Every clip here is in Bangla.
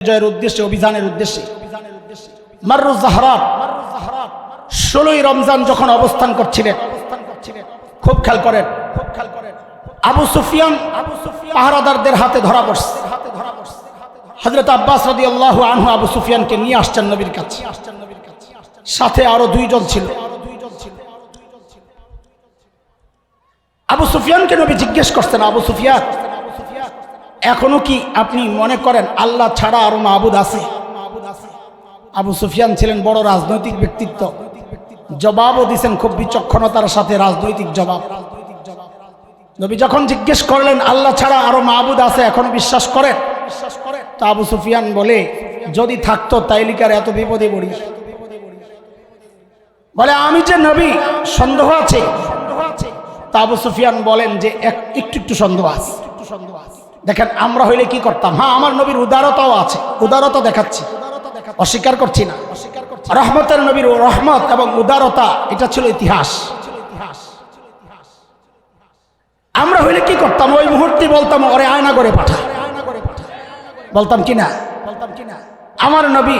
জয়ের উদ্দেশ্যে, অভিযানের উদ্দেশ্যে মাররুজ জাহরাত 16ই রমজান যখন অবস্থান করছিলেন, খুব খেয়াল করেন, আবু সুফিয়ান পাহারাদারদের হাতে ধরা পড়ছে। হযরত আব্বাস রাদিয়াল্লাহু আনহু আবু সুফিয়ানকে নিয়ে আসছেন নবীর কাছে, সাথে আরো 2 জন ছিল। আবু সুফিয়ানকে নবী জিজ্ঞেস করছেন, আবু সুফিয়ান, এখনো কি আপনি মনে করেন আল্লাহ ছাড়া আরো মাবুদ আছে? আবু সুফিয়ান ছিলেন বড় রাজনৈতিক ব্যক্তিত্ব, জবাবও দিয়েছেন খুব বিচক্ষণতার সাথে, রাজনৈতিক জবাব। নবী যখন জিজ্ঞেস করলেন আল্লাহ ছাড়া আরো মাবুদ আছে, এখনো বিশ্বাস করেন? তা আবু সুফিয়ান বলে, যদি থাকতো তাইলে কি আর এত বিপদে পড়ি? বলে, আমি যে নবী, সন্দেহ আছে? তা আবু সুফিয়ান বলেন যে একটু একটু সন্দেহ আছে। দেখেন, আমরা হইলে কি করতাম? হ্যাঁ, আমার নবীর উদারতাও আছে, উদারতা দেখাচ্ছি, অস্বীকার করছি না। রহমতের নবীর রহমত এবং উদারতা, এটা ছিল ইতিহাস। আমরা হইলে কি করতাম? ওই মুহূর্তে বলতাম, ওরে আয়না করে পাঠা, বলতাম কি না? আমার নবী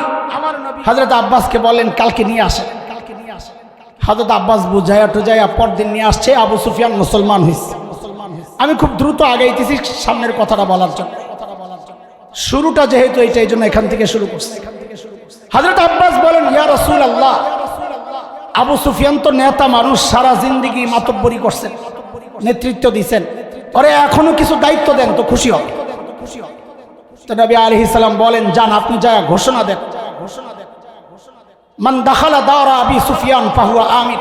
হযরত আব্বাসকে বলেন কালকে নিয়ে আসেন। হযরত আব্বাস বুঝাইয়া টুজাইয়া পরদিন নিয়ে আসছে। আবু সুফিয়ান মুসলমান হয়েছে। আমি খুব দ্রুত আগাইতেছি সামনের কথাটা বলার জন্য, শুরুটা যেহেতু এইটা, এই জন্য এখান থেকে শুরু করছি। হযরত আব্বাস বলেন, ইয়া রাসূলুল্লাহ, আবু সুফিয়ান তো নেতা মানুষ, সারা জিন্দেগি মাতব্বরি করছেন, নেতৃত্ব দিয়েছেন, পরে এখনো কিছু দায়িত্ব দেন তো খুশি হবে। তো নবী আলাইহিস সালাম বলেন, যান, আপনি যা ঘোষণা দেন, মান দাখালা দারা আবি সুফিয়ান ফাহুয়া আমিন।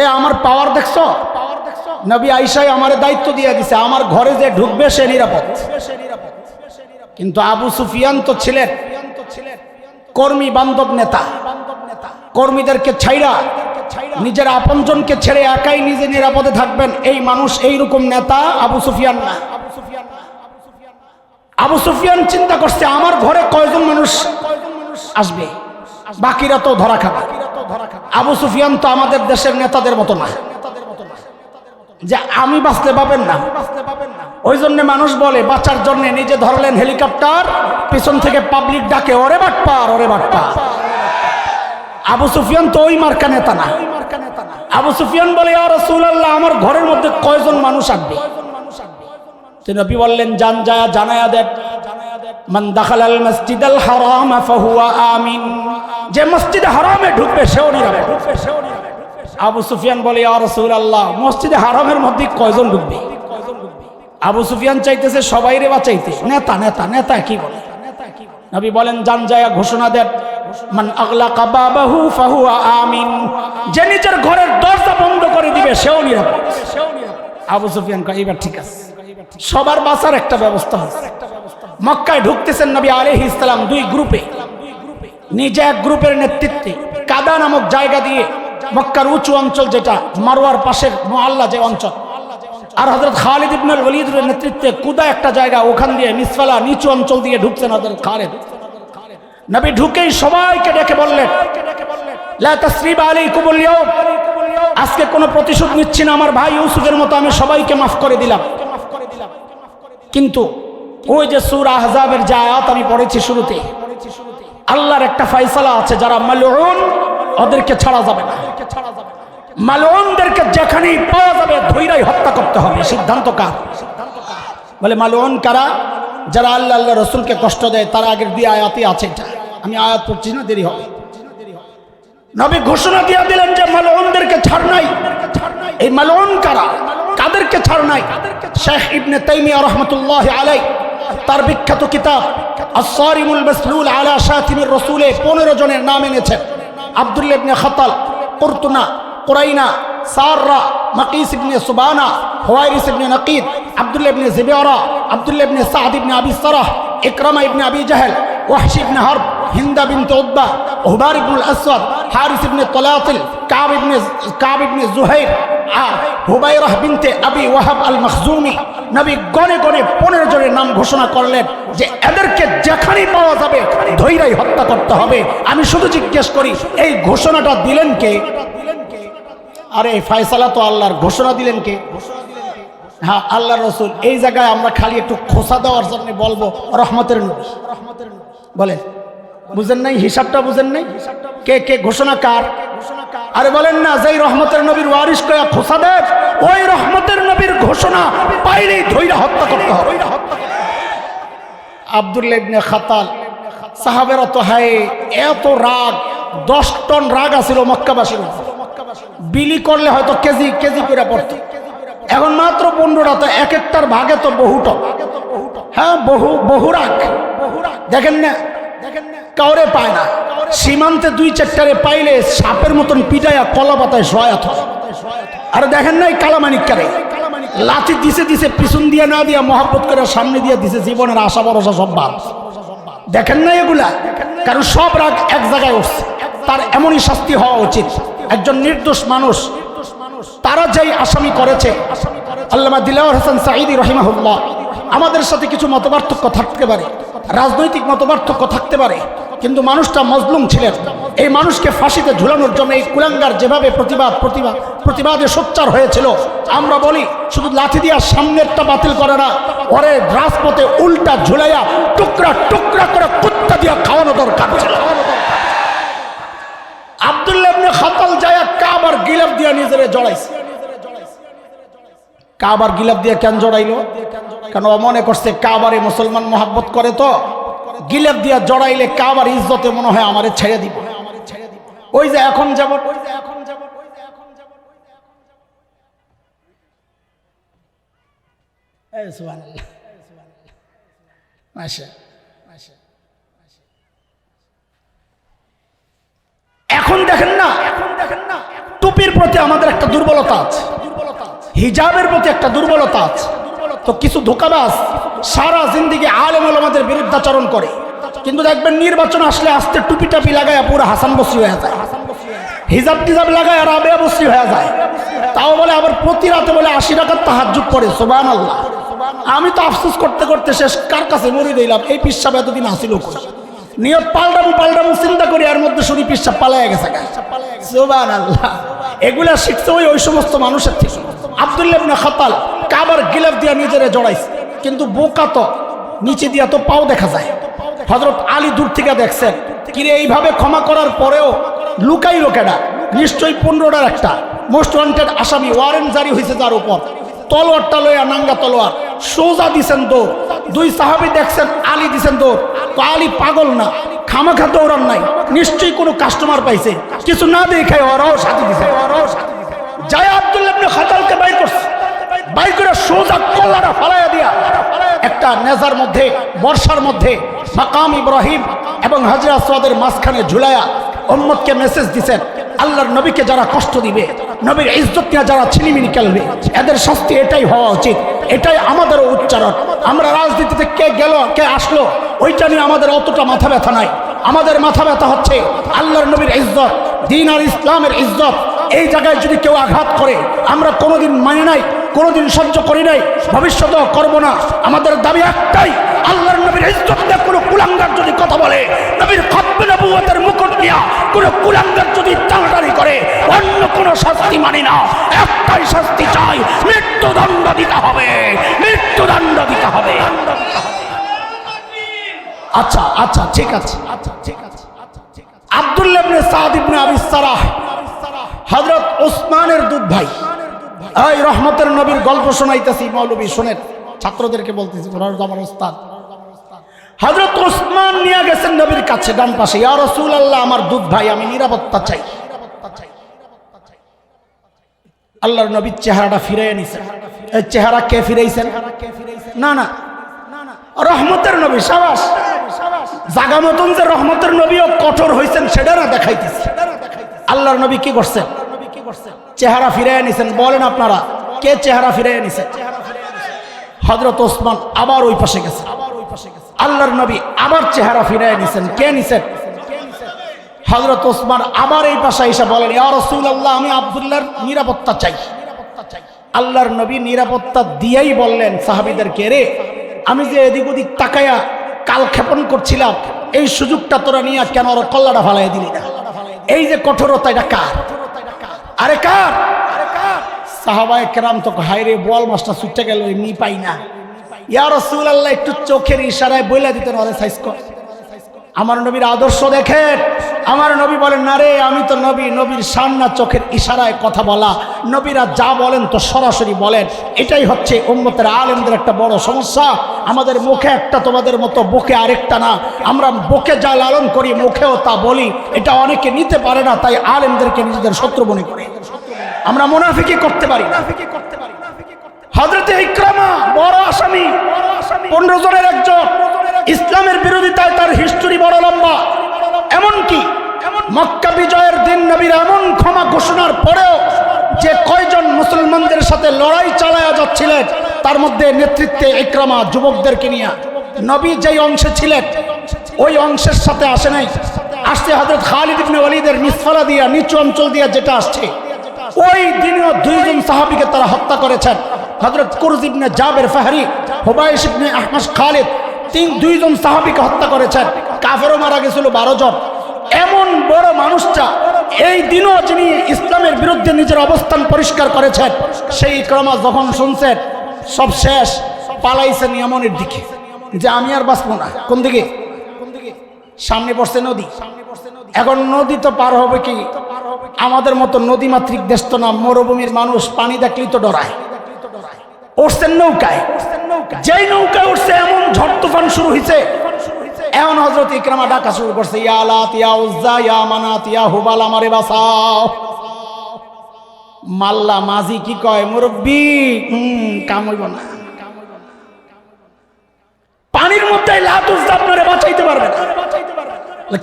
এ আমার পাওয়ার দেখছো? নবী আয়েশা আমারে দায়িত্ব দিয়ে দিছে, আমার ঘরে যে ঢুকবে সে নিরাপদ। কিন্তু আবু সুফিয়ান তো ছিলেন কর্মী বান্ধব নেতা, কর্মীদেরকে ছাইরা নিজের আপনজনকে ছেড়ে একাই নিজে নিরাপদে থাকবেন, এই মানুষ, এইরকম নেতা আবু সুফিয়ান না। আবু সুফিয়ান চিন্তা করছে, আমার ঘরে কয়জন মানুষ আসবে, বাকিরা তো ধরা খাবে। আবু সুফিয়ান তো আমাদের দেশের নেতাদের মতো না যে আমি বাঁচতে পাবেন না। ওই জন্য মানুষ বলে, বাঁচার জন্য নিজে ধরলেন হেলিকপ্টার, পিছন থেকে পাবলিক ডাকে, ওরে বাটপার, ওরে বাটপার। আবু সুফিয়ান তো ওই মার্কা নেতা না। আবু সুফিয়ান বলে, ইয়া রাসূলুল্লাহ, আমার ঘরের মধ্যে কয়জন মানুষ আসবে? নবী বললেন, যান, যায় জানায়া দেন, মান দাখালাল মসজিদাল হারাম ফাহুয়া আমিন। যে মসজিদে হারামে ঢুকবে সেও নিরাপদ। আবু সুফিয়ান বলে, ইয়া রাসূলুল্লাহ, মসজিদে হারামের মধ্যে কয়জন ঢুকবে? আবু সুফিয়ান চাইতেছে সবাইরে বাঁচাইতে, নেতা নেতা নেতা কি বলে? নবী বলেন, যান, যায় ঘোষণা দেন, মান আগলাকা বাবাহু ফাহুয়া আমিন। যে নিজের ঘরের দরজা বন্ধ করে দিবে সেও নিরাপদ। আবু সুফিয়ান কয়, এবার ঠিক আছে, সবার বাঁচার একটা ব্যবস্থা হচ্ছে। মক্কায় ঢুকতেছেন নবী আলাইহিস সালাম 2 গ্রুপে, নিজে এক গ্রুপের নেতৃত্বে কাদা নামক জায়গা দিয়ে, মক্কার উঁচু অঞ্চল যেটা মারওয়ার পাশের মুআল্লা যে অঞ্চল, আর হযরত খালিদ ইবনে ওয়ালিদের নেতৃত্বে কুদা একটা জায়গা, ওখান দিয়ে মিসফালা নিচু অঞ্চল দিয়ে ঢুকছেন হযরত খালিদ। নবী ঢুকেই সবাইকে ডেকে বললেন, লা তাসরিবা আলাইকুমুল ইয়াউম, আজকে কোনো প্রতিশোধ নিচ্ছি না, আমার ভাই ইউসুফের মতো আমি সবাইকে মাফ করে দিলাম। কিন্তু ওই যে সূরা আহজাবের যে আয়াত আমি পড়েছি শুরুতে, আল্লাহর একটা ফয়সালা আছে, যারা মালউন ওদেরকে ছাড়া যাবে না। মালউনদেরকে যেখানেই পাওয়া যাবে ধৈরাই হত্যা করতে হবে। সিদ্ধান্ত কার? বলে, মালউন কারা? যারা আল্লাহ আল্লাহ রাসূলকে কষ্ট দেয়। তার আগের 2 আয়াতই আছে, এটা আমি আয়াত পড়ছি না, দেরি হবে। নবী ঘোষণা দিয়ে দিলেন যে মালউনদেরকে ছাড় নাই। এই মালউন কারা? কাদেরকে ছাড় নাই? শেখ ইবনে তাইমিয়া রাহমাতুল্লাহি আলাইহি তার বিখ্যাত কিতাব আস-সারিমুল মাসলুল আলা শাতিমির রাসূলে 15 জনের নাম এনেছেন। আব্দুল্লাহ ইবনে খাতাল, কুরতুনা, কুরাইনা, সাররা, মাকিস ইবনে সুবানা, হুয়াইরিস ইবনে নাকিদ, আব্দুল্লাহ ইবনে জিবিরা, আব্দুল্লাহ ইবনে সাদ ইবনে আবি সারাহ, ইকরামা ইবনে আবি জাহল, ওয়াহশি ইবনে হারব, হিন্দা বিনত উতবা, উহবার ইবনুল আসওয়াদ, হারিস ইবনে তলাতিল, কাব ইবনে জুহাইর, হুবাইরাহ বিনতে আবি ওয়াহাব আল মখজুমি। নবী গনে গনে 15 জনের নাম ঘোষণা করলেন যে এদেরকে যেখানেই পাওয়া যাবে ধৈরাই হত্যা করতে হবে। আমি শুধু জিজ্ঞেস করি, এই ঘোষণাটা দিলেন কে? আরে এই ফয়সালা তো আল্লাহর, ঘোষণা দিলেন কে? হ্যাঁ, আল্লাহর রাসূল। এই জায়গায় আমরা খালি একটু খোসা দেওয়ার জন্য বলবো, রহমতের নবী। বলেন, বুঝেন নাই? হিসাবটা বুঝেন নাই? কে কে ঘোষণা কার? আরে বলেন না, যেই রহমতের নবীর ওয়ারিস কয়া খোসা দেয়, ওই রহমতের নবীর ঘোষণা পাইলেই ধইরা হত্যা করতে হবে। আব্দুল্লাহ ইবনে খাতাল সাহাবেরা তো হায় এত রাগ, 10 টন রাগ আছিল মক্কাবাসীর। বিলি করলে হয়তো কেজি কেজি করে পড়তো। এখন মাত্র 15টা, তো এক একটার ভাগে তো বহু টন। হ্যাঁ, বহু রাগ। দেখেন না, কাউরে পায় না। সীমান্তে 2-4টারে পাইলে সাপের মতন পিটাইয়া কলা পাতায় সহায়ত। আর দেখেন না এই কালামানিককারে লাঠি দিছে দিছে, পিছন দিয়া না দিয়া মহব্বত করে সামনে দিয়ে দিছে, জীবনের আশা ভরসা সব বাদ। দেখেন না এগুলা? কারণ সব রাগ এক জায়গায় উঠছে। তার এমনই শাস্তি হওয়া উচিত। একজন নির্দোষ মানুষ, তারা যেই আসামি করেছে, আল্লামা দিলওয়ার হোসেন সাঈদী রাহিমাহুল্লাহ, আমাদের সাথে কিছু মতপার্থক্য থাকতে পারে, রাজনৈতিক মতপার্থক্য থাকতে পারে, কিন্তু মানুষটা মজলুম ছিলেন। এই মানুষকে ফাঁসিতে ঝুলানোর জন্য এই কুলাঙ্গার যেভাবে প্রতিবাদে সোচ্চার হয়েছিল, আমরা বলি শুধু লাঠি দিয়া সামনেরটা বাতিল করে না, ওরে রাজপথে উল্টা ঝুলাইয়া টুকরা টুকরা করে কুত্তা দিয়া খাওয়ানো দরকার ছিল। আব্দুল্লাহ ইবনে খাতাল যায় কাবার গিলাফ দিয়া নিজেরে জড়াইছে। কাবার গিলাফ দিয়া কেন জড়াইলো? কারণ ও মনে করছে কাবারে মুসলমান মহব্বত করে, তো গিলাফ দিয়া জড়াইলে কাবার ইজ্জতে মনে হয় আমারে ছেড়ে দিব। ওই যে এখন যাব, এখন দেখেন না, টুপির প্রতি আমাদের একটা দুর্বলতা আছে, হিজাবের প্রতি একটা দুর্বলতা আছে। তো কিছু ধোঁকাবাজ সারা জিন্দিগি আলেম ওলামাদের বিরুদ্ধাচরণ করে, কিন্তু দেখবেন নির্বাচন আসলে আস্তে টুপি টাপি লাগায় পুরো হাসান বসরি হয়ে যায়, হিজাব টিজাব লাগায় আর আবেয়া বসরি হয়ে যায়। তাও বলে আবার প্রতি রাতে বলে 80 রাকাত তাহাজ্জুদ পড়ে। সুবহানাল্লাহ। আমি তো আফসোস করতে করতে শেষ, কার কাছে মরি দিলাম। এই পিসাব এতদিন আসিল নিয়ত পাল্টামু চিন্তা করি, আর মধ্যে শুনি পিসাব পালাইয়া গেছে। সুবহানাল্লাহ। এগুলা শিখছে ওই সমস্ত মানুষের থেকে। আব্দুল্লাহ ইবনে খাতাল কাবার গিলাফ দিয়া নিজেরে জড়াইছে, কিন্তু বোকা তো নিচে দিয়া তো পাও দেখা যায়। হযরত আলী দূর থেকে দেখছেন, কিরে এইভাবে ক্ষমা করার পরেও লুকাই লোকেরা, নিশ্চয়ই 15টার একটা মোস্ট ওয়ান্টেড আসামি, ওয়ারেন্ট জারি হয়েছে যার উপর, তলোয়ারটা লইয়া নাঙ্গা তলোয়ার সোজা দিছেন দৌড়। 2 সাহাবী দেখছেন, আলী দিছেন দৌড়। তো আলী পাগল না, খামাখা দৌড়ান নাই, নিশ্চয়ই কোনো কাস্টমার পাইছে, কিছু না দেখে ওরাও সাথে দিছে। যায় আব্দুল্লাহ ইবনে খাতালকে বাইর করছে, বাইর করে সোজা কল্লাটা ফালাইয়া দিয়া একটা নেজার মধ্যে, বর্ষার মধ্যে মাকাম ইব্রাহিম এবং হাজরা আসওয়াদের মাঝখানে ঝুলাইয়া উম্মতকে মেসেজ দিছেন, আল্লাহর নবীকে যারা কষ্ট দিবে, নবীর ইজ্জত নিয়ে যারা ছিনিমিনি খেলবে, এদের শাস্তি এটাই হওয়া উচিত। এটাই আমাদেরও উচ্চারণ। আমরা রাজনীতিতে কে গেল কে আসলো ওইটা নিয়ে আমাদের অতটা মাথা ব্যথা নাই। আমাদের মাথা ব্যথা হচ্ছে আল্লাহর নবীর ইজ্জত, দ্বীন আর ইসলামের ইজ্জত। এই জায়গায় যদি কেউ আঘাত করে, আমরা কোনোদিন মানে নাই, কোনোদিন সহ্য করি নাই, ভবিষ্যতেও করব না। আমাদের দাবি একটাই, আল্লাহর নবীর ইজ্জত নিয়ে কোনো কুলাঙ্গার যদি কথা বলে, নবীর খতবে নবুয়তের মুকুট নিয়ে কোনো কুলাঙ্গার যদি টানাটানি করে, অন্য কোনো শাস্তি মানি না। একটাই শাস্তি চাই, মৃত্যুদণ্ড দিতে হবে, মৃত্যুদণ্ড দিতে হবে। আচ্ছা আচ্ছা ঠিক আছে, আব্দুল্লাহ ইবনে সাদ ইবনে আবি সারাহ হযরত ওসমানের দুধ ভাই। এই রহমতের নবীর গল্প শোনাইতেছি, মৌলবী শোনেন, ছাত্রদেরকে বলতেছি, ওনার আমার ওস্তাদ। হযরত ওসমান নিয়ে গেছেন নবীর কাছে ডান পাশে, ইয়া রাসূলুল্লাহ আমার দুধ ভাই, আমি নিরাপত্তা চাই। আল্লাহর নবীর চেহারাটা ফিরাইয়া নিছেন। এই চেহারা কে ফিরাইছেন? না না, রহমতের নবী। সাবাস। জাগা মতন যে রহমতের নবীও কঠোর হয়েছেন সেটা না দেখাইতেছে। আল্লাহর নবী কি করছেন? চেহারা ফিরাইয়া নিছেন। বলেন আপনারা কে চেহারা ফিরাইয়া নিছেন? হযরত ওসমান আবার ওই পাশে গেছে। আল্লাহর নবী আবার চেহারা ফিরাইয়া নিছেন। কে নিছেন? হযরত ওসমান আবার এই পাশে এসে বলেন, ইয়া রাসূলুল্লাহ আমি আব্দুল্লাহর নিরাপত্তা চাই। আল্লাহর নবী নিরাপত্তা দিয়েই বললেন সাহাবীদেরকে, রে আমি যে এদিক ওদিক তাকায়া কাল ক্ষেপণ করছিলাম, এই সুযোগটা তোরা নিয়ে কেন ওর কল্লাটা ফালাইয়া দিলি না? এই যে কঠোরতা, এটা কার? আরে কার? সাহাবায়ে কেরাম তো হায় রে, বল মাছটা ছুটে গেল, এমনি পাই না। ইয়া রাসূলুল্লাহ একটু চোখের ইশারায় বইলা দিতেন, ওরে সাইজ কর। আমার নবীর আদর্শ দেখেন। আমার নবী বলেন, না রে আমি তো নবী, নবীর সান্না চোখের ইশারায় কথা বলা, নবীরা যা বলেন তো সরাসরি বলেন। এটাই হচ্ছে উম্মতের আলেমদের একটা বড় সমস্যা। আমাদের মুখে একটা, তোমাদের মতো বুকে আরেকটা না। আমরা বুকে যা লালন করি মুখেও তা বলি, এটা অনেকে নিতে পারে না, তাই আলেমদেরকে নিজেদের শত্রু মনে করে আমরা মুনাফিকি করতে পারি। হযরতে ইকরামা বড় আসামি, 15 জনের একজন। ইসলামের বিরোধিতায় তার হিস্টরি বড় লম্বা। এমনকি মক্কা বিজয়ের দিন নবীর এমন ক্ষমা ঘোষণার পরেও যে কয়জন মুসলমানদের সাথে লড়াই চালায়া যাচ্ছিলেন, তার মধ্যে নেতৃত্বে ইকরামা যুবকদেরকে নিয়ে। নবী যেই অংশে ছিলেন ওই অংশের সাথে আসে নাই, আসছে হযরত খালিদ ইবনে ওয়ালিদের মিসফালা দিয়া, নিচু অঞ্চল দিয়া যেটা আসছে। ওই দিনও 2 জন সাহাবীকে তারা হত্যা করেছেন। হযরত কুরজ ইবনে জাবের ফাহরি, হুবাইশ ইবনে আহমাস খালিদ, 2 জন সাহাবীকে হত্যা করেছেন। কাফেরও মারা গেছিল 12 জন। এমন বড় মানুষটা এই দিনও যিনি ইসলামের বিরুদ্ধে নিজের অবস্থান পরিষ্কার করেছেন, সেই ইকরামা যখন শুনছেন সব শেষ, পালাইছেন ইয়ামনের দিকে, যে আমি আর বাঁচবো না। কোন দিকে? সামনে পড়ছে নদী। এখন নদী তো পার হবে কি? আমাদের মতো নদীমাতৃক দেশ তো না, মরুভূমির মানুষ পানি দেখলেই তো ডরায়। উঠছেন নৌকায়, যেই নৌকায় উঠছে এমন ঝড় তুফান শুরু হয়েছে। এখন হযরত ইকরামা ডাকা শুরু করছে, ইয়া লাত ইয়া উজ্জা ইয়া মানাত ইয়া হুবাল, আমারে বাঁচাও। মাল্লা মাঝি কি কয়, মুরব্বি কাম হইব না, পানির মধ্যে লাত উজ্জা আপনারে বাঁচাইতে পারবে না।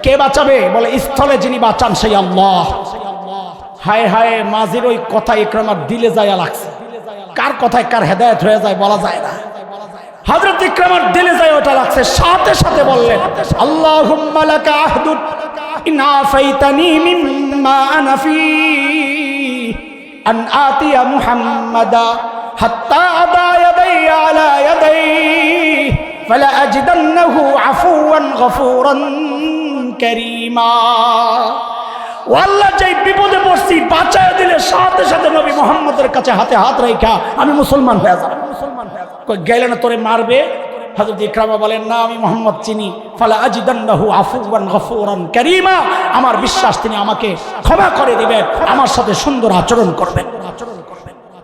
কে বাঁচাবে? বলে স্থলে যিনি বাঁচান সেই আল্লাহ। হায় হায়, মাঝির ওই কথা ইকরামার দিলে যায়া লাগছে। কার কথায় কার হেদায়েত হয়ে যায় বলা যায় না। হযরত ইকরামার দিলে যায় ওটা লাগছে, সাথে সাথে বললেন, আল্লাহুম্মা লাকা আহদুন ইন আফাইতানি মিম্মা আনা ফি আন আতিয়া মুহাম্মাদা হাত্তা আদা ইয়াদাই আলা ইয়াদাই ফালা আজিদান্নাহু আফুওয়ান গফুরান কারীমা। ও আল্লাহ, যেই বিপদে পড়ছি বাঁচায় দিলে সাথে সাথে নবী মুহাম্মদের কাছে হাতে হাত রাখা আমি মুসলমান হয়ে যাব। কই গেলে না তোরে মারবে? হযরত ইকরামা বলেন, না আমি মুহাম্মদ চিনি। ফালা আজিদান্নাহু আফুওয়ান গফুরান কারীমা, আমার বিশ্বাস তিনি আমাকে ক্ষমা করে দিবেন, আমার সাথে সুন্দর আচরণ করবেন।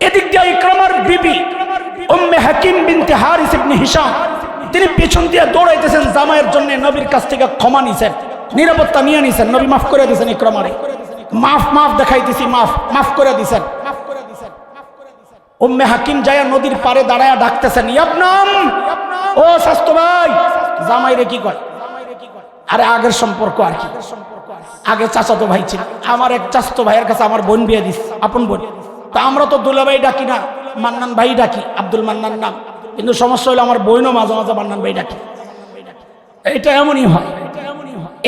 এদিক দিয়ে ইকরামার বিবি উম্মে হাকিম বিনতে হারিস ইবনে হিশাম, তিনি পিছন দিয়ে দৌড়াইতেছেন জামাইয়ের জন্য, নবীর কাছ থেকে ক্ষমা নিছেন, নিরাপত্তা নিয়ে নিছেন। নবী মাফ করে দিয়েছেন ইকরামারে, মাফ দেখাইতেছি, মাফ করে দিয়েছেন। উম্মে হাকিম যায়া নদীর পারে দাঁড়ায়া ডাকতেছেন, ইয়াবনাম, ও স্বাস্থ্য ভাই। জামাইরে কি কয়? আরে আগের সম্পর্ক আর কি, আগে চাচাতো ভাই ছিল। আমার এক চাচাতো ভাইয়ের কাছে আমার বোন বিয়ে দিস, আপন বোন। তা আমরা তো দুলাভাই ডাকি না, মান্নান ভাই ডাকি, আব্দুল মান্নান নাম। কিন্তু সমস্যা হলো আমার বোনও মাঝে মাঝে মান্নান ভাই ডাকি। এটা এমনই হয়।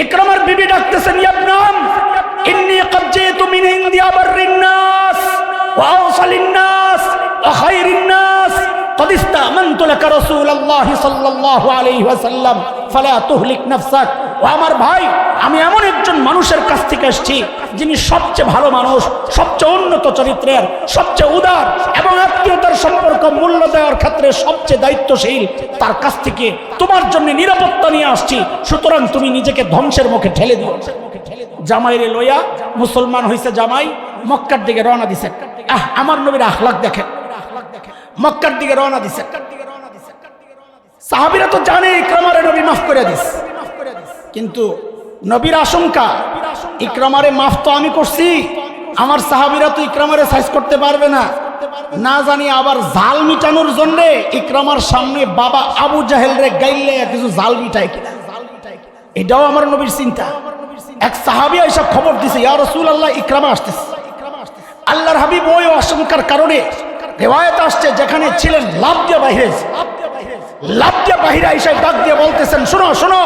ইকরামার বিবি ডাকতেছেন, ইয়াবনাম ইন্নী ক্বাদ জিতু মিন ইনদি আবাররিন নাস ওয়া আওসালিন নাস ওয়া খায়রিন নাস ক্বাদ ইসতামানতু লাকা রাসূলুল্লাহ সাল্লাল্লাহু আলাইহি ওয়াসাল্লাম ফালা তুহলিক নাফসাক। ও আমার ভাই, আমি এমন একজন মানুষের কাছ থেকে এসেছি যিনি সবচেয়ে ভালো মানুষ, সবচেয়ে উন্নত চরিত্রের, সবচেয়ে উদার এবং আত্মীয়তার সম্পর্ক মূল্য দেওয়ার ক্ষেত্রে সবচেয়ে দায়িত্বশীল। তার কাছ থেকে তোমার জন্য নিরাপত্তা নিয়ে আসছি, সুতরাং তুমি নিজেকে ধ্বংসের মুখে ঠেলে দিও। জামাইরে লইয়া, মুসলমান হইছে জামাই, মক্কার দিকে রওনা দিছে। আমার নবীর আখলাক দেখেন, মক্কার দিকে রওনা দিছে। সাহাবীরা তো জানে ইকরামারে নবী মাফ করে দিস, কিন্তু নবীর আশঙ্কা ইকরামারে মাফ তো আমি করছি, আমার সাহাবীরা তো ইকরামারে সাইজ করতে পারবে না, না জানি আবার জাল মিটানোর জন্য ইকরামার সামনে বাবা আবু জাহেল রে গাইলে কিছু জাল মিটায় কিনা, এটাও আমার নবীর চিন্তা। এক সাহাবী এসব খবর দিছে, ইয়া রাসূলুল্লাহ ইকরামা আসতেছে। আল্লাহর হাবিব ওই আশঙ্কার কারণে রিওয়ায়াত আসছে যেখানে ছিলেন লাভ দিয়ে বাহিরে এসে ডাক দিয়ে বলতেছেন, শোনো শোনো,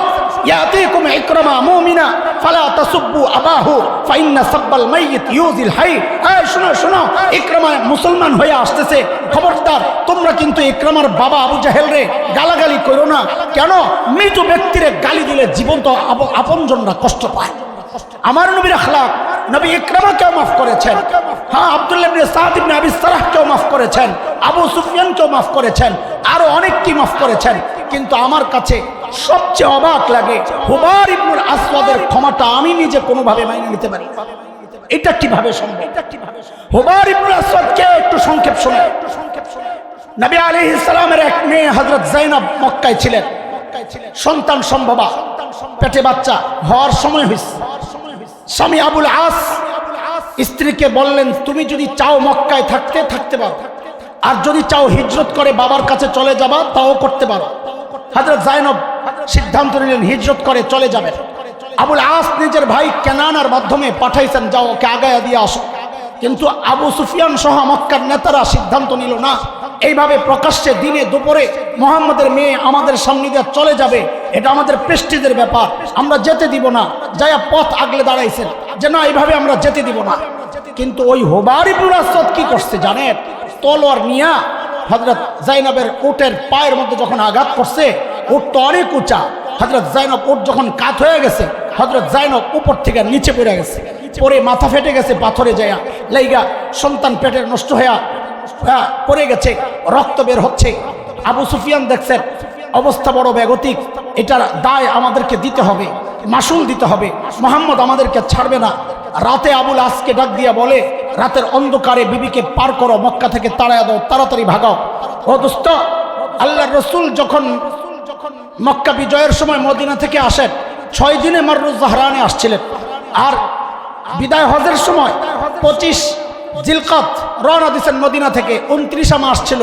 ইয়াতিকুম ইকরামা মুমিনা ফালা তাসুব্বু আবাহু ফাইন্না সাব্বাল মাইয়িত ইউজিল হাই। এই শোনো শোনো, ইকরামা মুসলমান হয়ে আসতেছে, খবরদার তোমরা কিন্তু ইকরামার বাবা আবু জাহেল রে গালাগালি করো না। কেন? মৃত ব্যক্তিরে গালি দিলে জীবন্ত আপনজনরা কষ্ট পায়। আমার নবীর আখলাক, নবী ইকরামাকেও মাফ করেছেন, হ্যাঁ আব্দুল্লাহ ইবনে সাদ ইবনে আবি সারাহকেও মাফ করেছেন, আবু সুফিয়ানকেও মাফ করেছেন, আরো অনেককে মাফ করেছেন। কিন্তু আমার কাছে সবচেয়ে অবাক লাগে হুবার ইবনুল আসওয়াদের ক্ষমাটা আমি নিজে কোনোভাবে মাইনে নিতে পারি না। এটা কিভাবে সম্ভব? হুবার ইবনুল আসওয়াদকে একটু সংক্ষেপ শোনা। নবী আলাইহিস সালামের এক মেয়ে হযরত যায়েনব মক্কায় ছিলেন, সন্তান সম্ভবা, পেটে বাচ্চা হওয়ার সময় হয়েছে। স্বামী আবুল আস স্ত্রীকে বললেন, তুমি যদি চাও মক্কায় থাকতে পারো, আর যদি চাও হিজরত করে বাবার কাছে চলে যাবা তাও করতে পারো। হযরত যায়েনব সিদ্ধান্ত নিলেন হিজরত করে চলে যাবেন। আবুল আস নিজের ভাই কেনানার মাধ্যমে পাঠাইছেন, যাও ওকে আগায়া দিয়ে আসো। কিন্তু আবু সুফিয়ান সহ মক্কার নেতারা সিদ্ধান্ত নিল না, এইভাবে প্রকাশ্যে দিনে দুপুরে মুহাম্মদের মেয়ে আমাদের সামনে দিয়ে চলে যাবে, এটা আমাদের প্রেস্টিজের ব্যাপার, আমরা যেতে দিব না। যায়া পথ আগলে দাঁড়াইছেন যে না, এইভাবে আমরা যেতে দিব না। কিন্তু ওই হুবার ইবনুল আসওয়াদ কি করছে জানেন? তলোয়ার নিয়া হযরত যায়েনবের উটের পায়ের মধ্যে যখন আঘাত করছে, উট তো অনেক উঁচা, হযরত যায়েনব উট যখন কাত হয়ে গেছে, হযরত যায়েনব উপর থেকে নিচে পড়ে গেছে, পরে মাথা ফেটে গেছে পাথরে যায়া লাইগা, সন্তান পেটের নষ্ট হয়ে পড়ে গেছে, রক্ত বের হচ্ছে। আবু সুফিয়ান দেখছেন অবস্থা বড় বেগতিক, এটার দায় আমাদেরকে দিতে হবে, মাসুল দিতে হবে, মুহাম্মদ আমাদেরকে ছাড়বে না। রাতে আবুল আসকে ডাক দিয়া বলে, রাতের অন্ধকারে বিবিকে পার করো, মক্কা থেকে তাড়ায় দাও, তাড়াতাড়ি ভাগাও। ও দোস্ত, আল্লাহর রাসূল যখন মক্কা বিজয়ের সময় মদিনা থেকে আসেন, 6 দিনে মাররুজ জাহরানে আসছিলেন, আর বিদায় হজের সময় 25 জিলকাদ রওনা দিয়েছেন মদিনা থেকে। 29 মাস ছিল,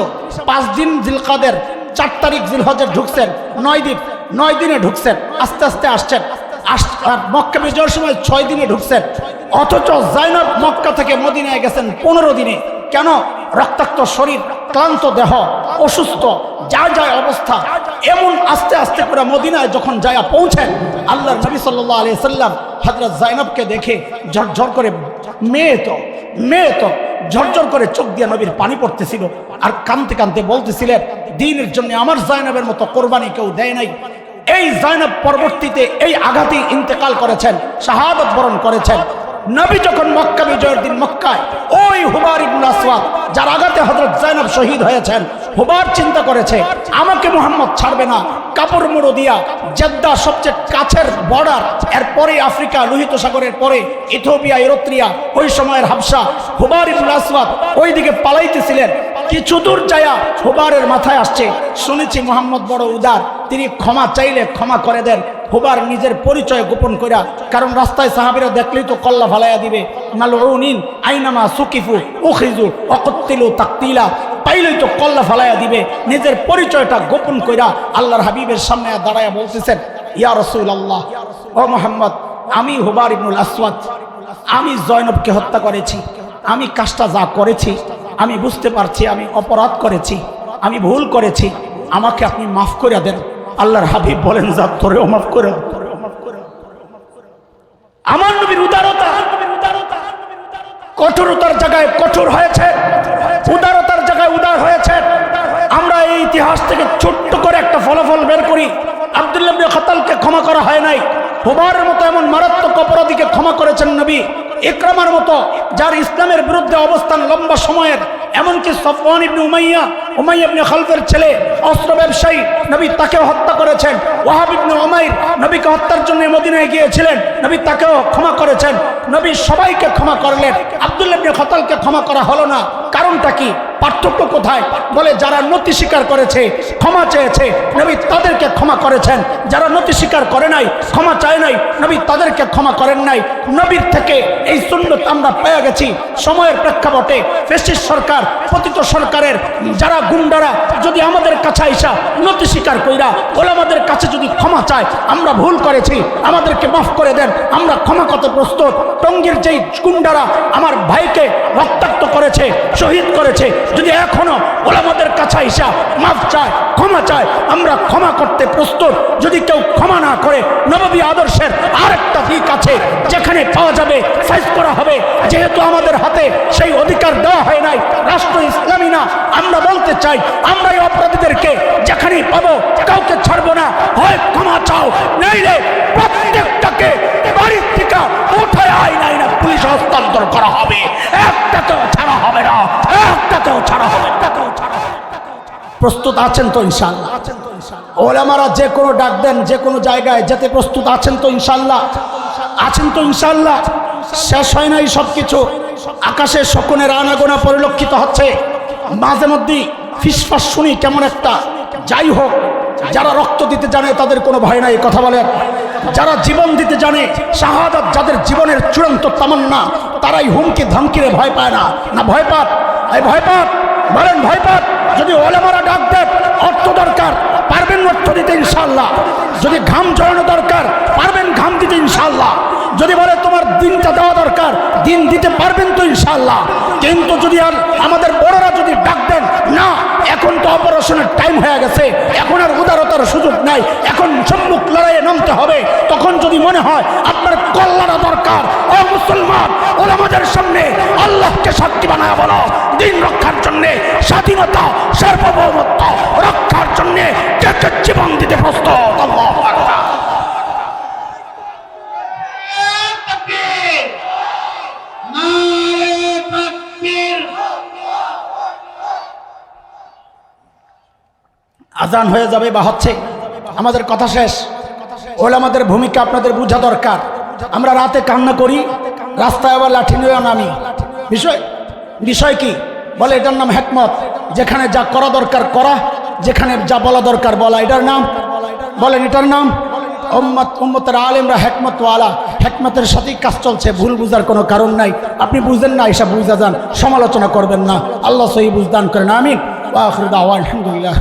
5 দিন জিলকাদের, 4 তারিখ জিলহজের ঢুকছেন, 9 দিনে ঢুকছেন, আস্তে আস্তে আসছেন। আর মক্কা বিজয়ের সময় 6 দিনে ঢুকছেন, অথচ যায়েনব মক্কা থেকে মদিনায় গেছেন 15 দিনে। কেন? রক্তাক্ত শরীর, ক্লান্ত দেহ, অসুস্থ, যায় অবস্থা। এমন আস্তে আস্তে করে মদিনায় যখন যায়া পৌঁছেন, আল্লাহর নবী সাল্লাল্লাহু আলাইহি সাল্লাম হযরত যায়েনবকে দেখে ঝরঝর করে, মেয়ে তো ঝরঝর করে চোখ দিয়ে নবীর পানি পড়তেছিল, আর কাঁদতে কাঁদতে বলতেছিলেন, দ্বীনের জন্য আমার যায়েনবের মতো কোরবানি কেউ দেয় নাই। এই যায়েনব পরবর্তীতে এই আঘাতেই ইন্তেকাল করেছেন, শাহাদাত বরণ করেছেন। নবী যখন মক্কা বিজয়ের দিন মক্কায়, ওই হুবার ইবনুল আসওয়াদ যার আঘাতে হযরত যায়েনব শহীদ হয়েছেন, হুবার চিন্তা করেছে আমাকে মুহাম্মদ ছাড়বে না। কাপড় মুড়ো দিয়া জেদ্দা সবচেয়ে কাছের বর্ডার, এরপরে আফ্রিকা, লোহিত সাগরের পরে ইথিওপিয়া, ইরিত্রিয়া, ওই সময়ের হাবশা। হুবার ইবনুল আসওয়াদ ওইদিকে পালাইতেছিলেন। কিছু দূর যায়া হুবারের মাথায় আসছে, শুনেছি মুহাম্মদ বড় উদার, তিনি ক্ষমা চাইলে ক্ষমা করে দেন। হুবার নিজের পরিচয় গোপন কইরা, কারণ রাস্তায় সাহাবীরা দেখলেই তো কল্লা ফালাইয়া দিবে, মালউনিন আইনামা সুকিফু উখিজু ওয়াকতিলু তাকতিলা, পাইলেই তো কল্লা ফালাইয়া দিবে। নিজের পরিচয়টা গোপন কইরা আল্লাহর হাবিবের সামনে দাঁড়ায়া বলতেছেন, ইয়া রাসূলুল্লাহ, ও মুহাম্মদ, আমি হুবার ইবনুল আসওয়াদ, আমি যায়েনবকে হত্যা করেছি। আমি কাজটা যা করেছি আমি বুঝতে পারছি, আমি অপরাধ করেছি, আমি ভুল করেছি, আমাকে আপনি মাফ করে দেন। আল্লাহর হাবিব বলেন, যা তোরেও মাফ করে। আমার নবীর উদারতা কঠোরতার জায়গায় কঠোর হয়েছে, উদারতার জায়গায় উদার হয়েছে। আমরা এই ইতিহাস থেকে ছোট্ট করে একটা ফলাফল বের করি, আব্দুল্লাহ ইবনে খাতালকে ক্ষমা করা হয় নাই, হুবারের মতো এমন মারাত্মক অপরাধীকে ক্ষমা করেছেন নবী। ইকরামার মতো যার ইসলামের বিরুদ্ধে অবস্থান লম্বা সময়ের, এমনকি সফওয়ান ইবনে উমাইয়া ইবনে খালফের ছেলে, অস্ত্র ব্যবসায়ী, নবী তাকেও হত্যা করেছেন। ওয়াহাব ইবনে উমাইর নবীকে হত্যার জন্য মদিনায় গিয়েছিলেন, নবী তাকেও ক্ষমা করেছেন। নবী সবাইকে ক্ষমা করলেন, আব্দুল্লাহ ইবনে খাতালকে ক্ষমা করা হলো না। কারণটা কি? পার্থক্য কোথায়? বলে যারা নতি স্বীকার করেছে, ক্ষমা চেয়েছে, নবী তাদেরকে ক্ষমা করেছেন। যারা নতি স্বীকার করে নাই, ক্ষমা চায় নাই, নবী তাদেরকে ক্ষমা করেন নাই। নবীর থেকে এই সুন্নত আমরা পেয়ে গেছি। সময়ের প্রেক্ষাপটে ফ্যাসিস্ট সরকার, পতিত সরকারের যারা গুন্ডারা যদি আমাদের কাছে আইসা নতি স্বীকার কইরা ওলামাদের কাছে যদি ক্ষমা চায়, আমরা ভুল করেছি, আমাদেরকে মাফ করে দেন, আমরা ক্ষমা করতে প্রস্তুত। টঙ্গীর যেই গুন্ডারা আমার ভাইকে রক্তাক্ত করেছে, শহীদ করেছে, যদি এখনো ওলামাদের কাছে আইসা মাফ চায়, ক্ষমা চায়, আমরা ক্ষমা করতে প্রস্তুত। যদি কেউ ক্ষমা না করে, নববী আদর্শের আরেকটা দিক আছে যেখানে পাওয়া যাবে, সাইজ করা হবে। যেহেতু আমাদের হাতে সেই অধিকার দেওয়া হয় নাই, রাষ্ট্র ইসলামী না, আমরা বলতে চাই আমরা এই অপরাধীদেরকে যেখানেই পাবো কাউকে ছাড়বো না। হয় ক্ষমা চাও, নইলে প্রত্যেকটাকে বাড়ির থেকে উঠায় আইনা পুলিশ হস্তান্তর করা হবে। একটাকেও ছাড়া হবে না, একটাকেও ছাড়া হবে না। প্রস্তুত আছেন তো ইনশাআল্লাহ? ওলামারা যে কোনো ডাক দেন, যে কোনো জায়গায় যেতে প্রস্তুত আছেন তো ইনশাল্লাহ? আছেন তো ইনশাল্লাহ? শেষ হয় নাই সব কিছু। আকাশে শকুনের আনাগোনা পরিলক্ষিত হচ্ছে, মাঝে মধ্যেই ফিসফাস শুনি কেমন একটা। যাই হোক, যারা রক্ত দিতে জানে তাদের কোনো ভয় নাই, কথা বলেন। যারা জীবন দিতে জানে, শাহাদাত যাদের জীবনের চূড়ান্ত তামান্না, তারাই হুমকি ধামকিরে ভয় পায় না। না ভয় পাত? এই ভয় পাত বলেন, ভয় পাত? যদি ওলামারা ডাক দেন, অর্থ দরকার, পারবেন অর্থ দিতে ইনশাল্লাহ। যদি ঘাম জড়ানো দরকার, পারবেন ঘাম দিতে ইনশাল্লাহ। যদি বলে তোমার দিনটা দেওয়া দরকার, দিন দিতে পারবেন তো ইনশাল্লাহ। কিন্তু যদি আর আমাদের বড়রা যদি ডাক দেন, না এখন তো অপারেশনের টাইম হয়ে গেছে, এখন আর উদারতার সুযোগ নাই, এখন সম্মুখ লড়াইয়ে নামতে হবে, তখন যদি মনে হয় আপনার কল্যাণ দরকার, ও মুসলমান, ওলামাদের সামনে আল্লাহকে সাক্ষী বানায় বলো, দিন রক্ষার জন্যে, স্বাধীনতা সার্বভৌমত্ব রক্ষার জন্যে কে কে জীবন দিতে প্রস্তুত? আল্লাহু আকবার। আজান হয়ে যাবে বা হচ্ছে, আমাদের কথা শেষ। ওলামাদের ভূমিকা আপনাদের বোঝা দরকার। আমরা রাতে কান্না করি, রাস্তায় আবার লাঠি নিয়ে নামি। বিষয় কি? বলে এটার নাম হিকমত। যেখানে যা করা দরকার করা, যেখানে যা বলা দরকার বলা, এটার নাম বলেন, এটার নাম উম্মতের আলেমরা হিকমতওয়ালা। হিকমতের সাথেই কাজ চলছে, ভুল বুঝার কোনো কারণ নাই। আপনি বুঝেন না, এসব বুঝা যান, সমালোচনা করবেন না। আল্লাহ সহি বুঝদান করেন, আমিন। ওয়া আখিরু দাওয়ানা আলহামদুলিল্লাহ।